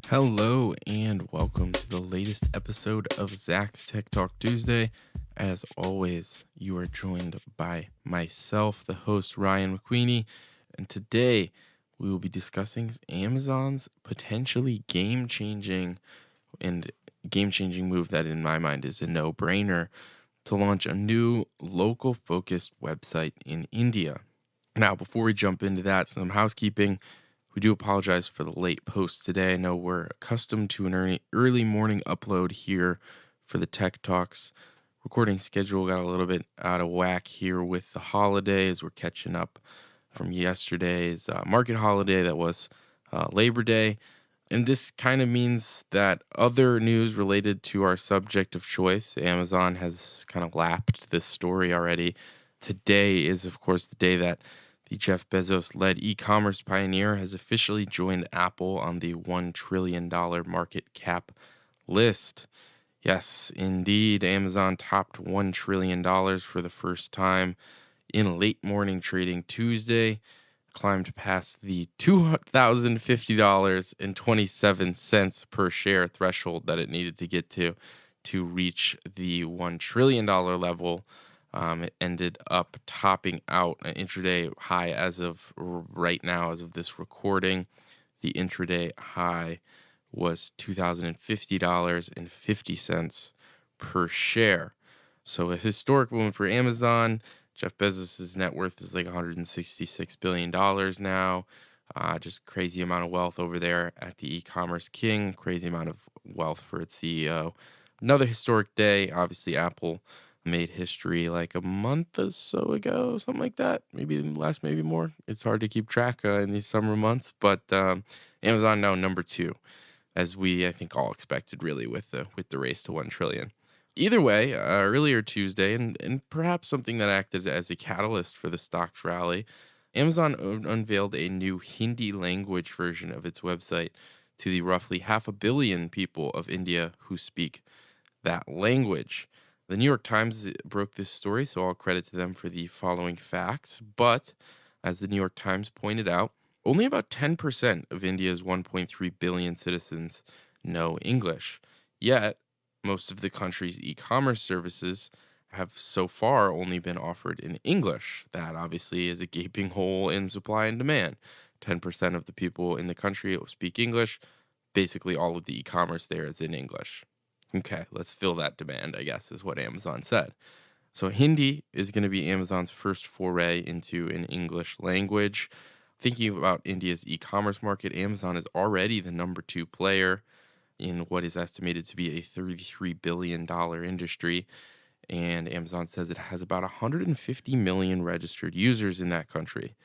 Hello and welcome to the latest episode of Zach's Tech Talk Tuesday. As always, you are joined by myself, the host Ryan McQueenie, and today we will be discussing Amazon's potentially game-changing move that in my mind is a no-brainer to launch a new local-focused website in India. Now, before we jump into that, some housekeeping. We do apologize for the late post today. I know we're accustomed to an early morning upload here for the Tech Talks. Recording schedule got a little bit out of whack here with the holidays. We're catching up from yesterday's market holiday that was Labor Day. And this kind of means that other news related to our subject of choice, Amazon has kind of lapped this story already. Today is, of course, the day that the Jeff Bezos-led e-commerce pioneer has officially joined Apple on the $1 trillion market cap list. Yes, indeed, Amazon topped $1 trillion for the first time in late morning trading Tuesday, climbed past the $2,050.27 per share threshold that it needed to get to reach the $1 trillion level. It ended up topping out an intraday high as of right now, as of this recording. The intraday high was $2,050.50 per share. So a historic moment for Amazon. Jeff Bezos' net worth is like $166 billion now. Just crazy amount of wealth over there at the e-commerce king. Crazy amount of wealth for its CEO. Another historic day. Obviously, Apple made history like a month or so ago, something like that. Maybe less, maybe more. It's hard to keep track in these summer months, but Amazon now number 2, as we I think all expected, really, with the race to 1 trillion. Either way, earlier Tuesday, and perhaps something that acted as a catalyst for the stock's rally, Amazon unveiled a new Hindi language version of its website to the roughly 500 million people of India who speak that language. The New York Times broke this story, so all credit to them for the following facts. But, as the New York Times pointed out, only about 10% of India's 1.3 billion citizens know English. Yet, most of the country's e-commerce services have so far only been offered in English. That obviously is a gaping hole in supply and demand. 10% of the people in the country speak English. Basically, all of the e-commerce there is in English. Okay, let's fill that demand, I guess, is what Amazon said. So Hindi is going to be Amazon's first foray into an English language. Thinking about India's e-commerce market, Amazon is already the number 2 player in what is estimated to be a $33 billion industry. And Amazon says it has about 150 million registered users in that country.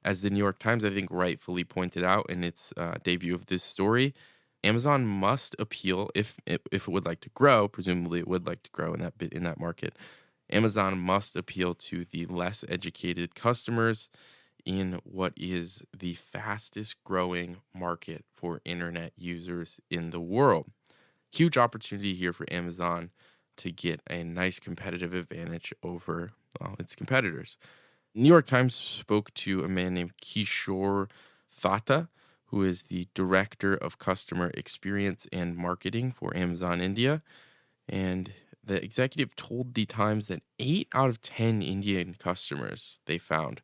As the New York Times, I think, rightfully pointed out in its debut of this story, Amazon must appeal if it would like to grow. Presumably, it would like to grow in that market. Amazon must appeal to the less educated customers in what is the fastest growing market for internet users in the world. Huge opportunity here for Amazon to get a nice competitive advantage over its competitors. New York Times spoke to a man named Kishore Thata, who is the Director of Customer Experience and Marketing for Amazon India. And the executive told the Times that 8 out of 10 Indian customers they found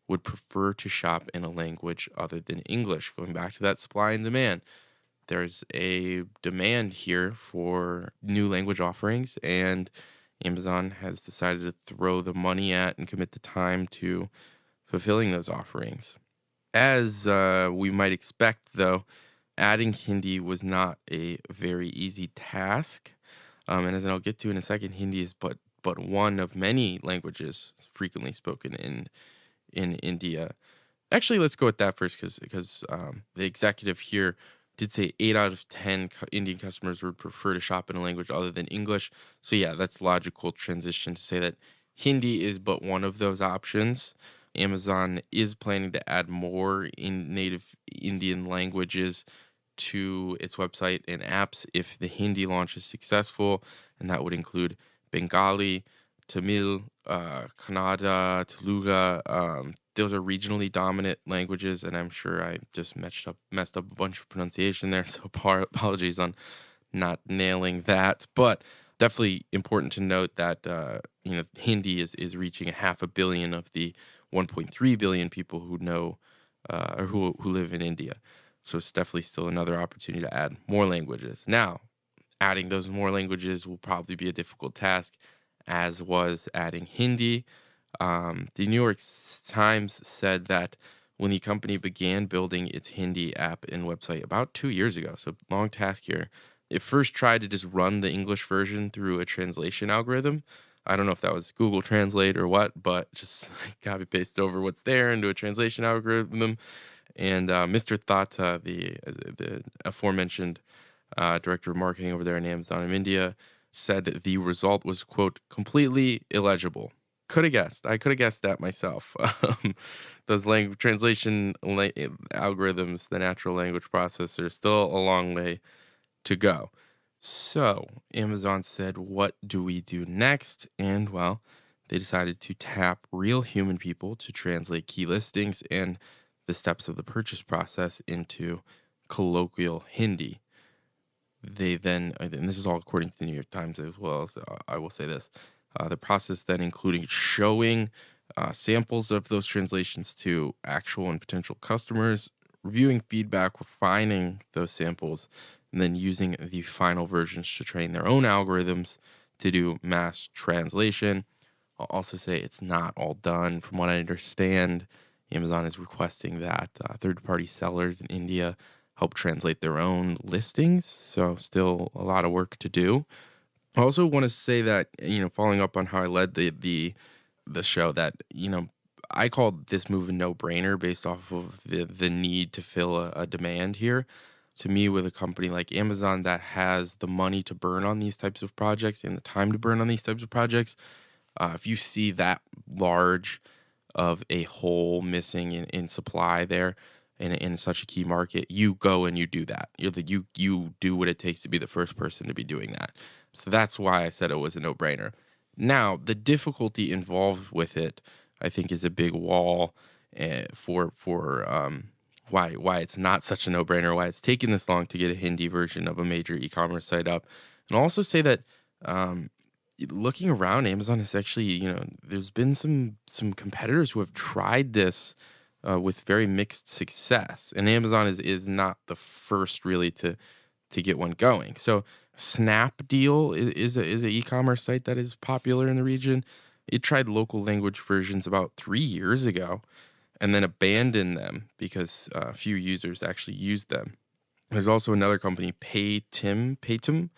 would prefer to shop in a language other than English. Going back to that supply and demand, there's a demand here for new language offerings, and Amazon has decided to throw the money at and commit the time to fulfilling those offerings. As we might expect, though, adding Hindi was not a very easy task. And as I'll get to in a second, Hindi is but one of many languages frequently spoken in India. Actually, let's go with that first because the executive here did say 8 out of 10 Indian customers would prefer to shop in a language other than English. So yeah, that's logical transition to say that Hindi is but one of those options. Amazon is planning to add more in native Indian languages to its website and apps if the Hindi launch is successful, and that would include Bengali, Tamil, Kannada, Telugu. Those are regionally dominant languages, and I'm sure I just messed up a bunch of pronunciation there. So apologies on not nailing that, but definitely important to note that Hindi is reaching a half a billion of the 1.3 billion people who know or who live in India. So it's definitely still another opportunity to add more languages. Now, adding those more languages will probably be a difficult task, as was adding Hindi. The New York Times said that when the company began building its Hindi app and website about 2 years ago, so long task here, it first tried to just run the English version through a translation algorithm. I don't know if that was Google Translate or what, but just copy paste over what's there into a translation algorithm. And Mr. Tata, the aforementioned director of marketing over there in Amazon in India, said that the result was, quote, completely illegible. Could have guessed. I could have guessed that myself. Those language translation algorithms, the natural language processor, still a long way to go. So Amazon said, what do we do next? And well, they decided to tap real human people to translate key listings and the steps of the purchase process into colloquial Hindi. They then, and this is all according to the New York Times as well, so I will say this, the process then including showing samples of those translations to actual and potential customers, reviewing feedback, refining those samples, and then using the final versions to train their own algorithms to do mass translation. I'll also say it's not all done. From what I understand, Amazon is requesting that third-party sellers in India help translate their own listings. So still a lot of work to do. I also want to say that, following up on how I led the show, that, I called this move a no-brainer based off of the need to fill a demand here. To me, with a company like Amazon that has the money to burn on these types of projects and the time to burn on these types of projects, if you see that large of a hole missing in supply there in such a key market, you go and you do that. You do what it takes to be the first person to be doing that. So that's why I said it was a no-brainer. Now, the difficulty involved with it, I think, is a big wall for why it's not such a no-brainer, why it's taken this long to get a Hindi version of a major e-commerce site up. And I'll also say that looking around, Amazon has actually, there's been some competitors who have tried this with very mixed success, and Amazon is not the first really to get one going. So Snapdeal is an e-commerce site that is popular in the region. It tried local language versions about 3 years ago, and then abandoned them because a few users actually used them. There's also another company, Paytm.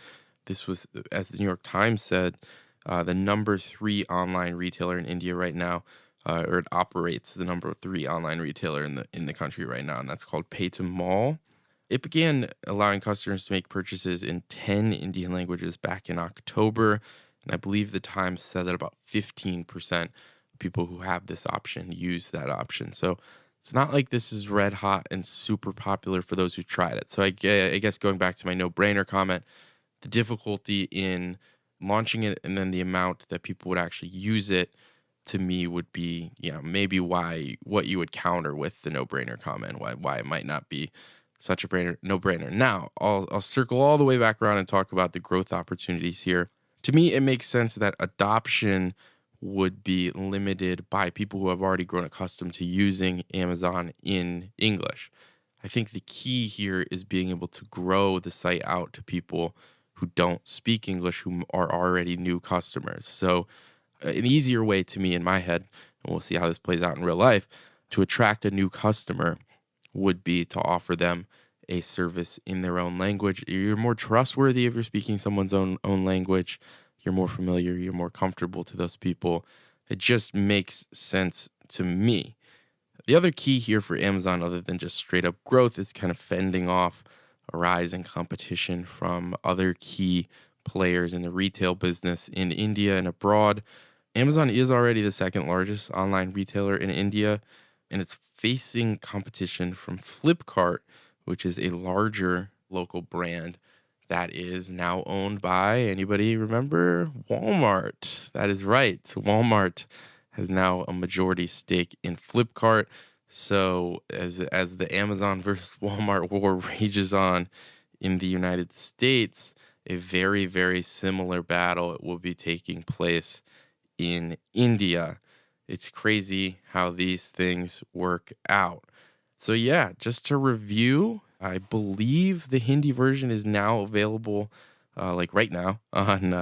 This was, as the New York Times said, the number 3 online retailer in India right now, or it operates the number 3 online retailer in the country right now, and that's called Paytm Mall. It began allowing customers to make purchases in 10 Indian languages back in October, and I believe the Times said that about 15% of people who have this option use that option. So it's not like this is red hot and super popular for those who tried it. So I guess going back to my no-brainer comment, the difficulty in launching it and then the amount that people would actually use it, to me, would be, maybe what you would counter with the no-brainer comment, why it might not be such a no-brainer. Now, I'll circle all the way back around and talk about the growth opportunities here. To me, it makes sense that adoption would be limited by people who have already grown accustomed to using Amazon in English. I think the key here is being able to grow the site out to people who don't speak English, who are already new customers. So an easier way to me in my head, and we'll see how this plays out in real life, to attract a new customer would be to offer them a service in their own language. You're more trustworthy if you're speaking someone's own language. You're more familiar, you're more comfortable to those people. It just makes sense to me. The other key here for Amazon, other than just straight up growth, is kind of fending off a rise in competition from other key players in the retail business in India and abroad. Amazon is already the second largest online retailer in India, and it's facing competition from Flipkart, which is a larger local brand that is now owned by, anybody remember, Walmart. That is right. Walmart has now a majority stake in Flipkart. So as the Amazon versus Walmart war rages on in the United States, a very, very similar battle will be taking place in India. It's crazy how these things work out. So yeah, just to review, I believe the Hindi version is now available, like right now, on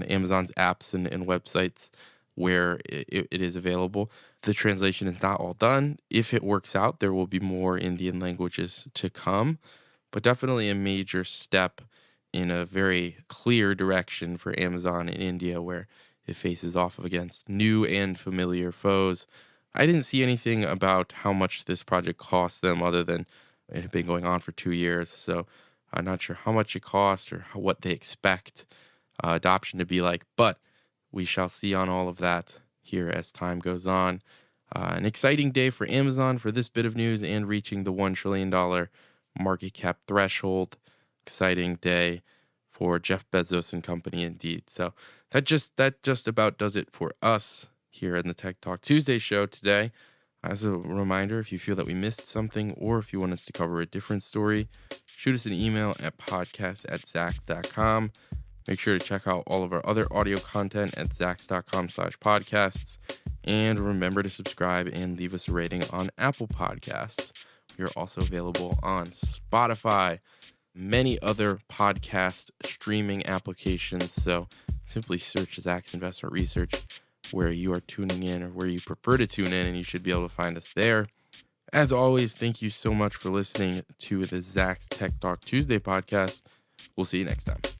Amazon's apps and websites where it is available. The translation is not all done. If it works out, there will be more Indian languages to come, but definitely a major step in a very clear direction for Amazon in India, where it faces off against new and familiar foes. I didn't see anything about how much this project cost them other than it had been going on for 2 years. So I'm not sure how much it cost or what they expect adoption to be like, but we shall see on all of that here as time goes on. An exciting day for Amazon for this bit of news and reaching the $1 trillion market cap threshold. Exciting day for Jeff Bezos and company indeed. So that just about does it for us here in the Tech Talk Tuesday show today. As a reminder, if you feel that we missed something or if you want us to cover a different story, shoot us an email at podcast@zacks.com. Make sure to check out all of our other audio content at zacks.com/podcasts. And remember to subscribe and leave us a rating on Apple Podcasts. We are also available on Spotify, many other podcast streaming applications. So simply search Zacks Investment Research where you are tuning in or where you prefer to tune in, and you should be able to find us there. As always, thank you so much for listening to the Zacks Tech Talk Tuesday podcast. We'll see you next time.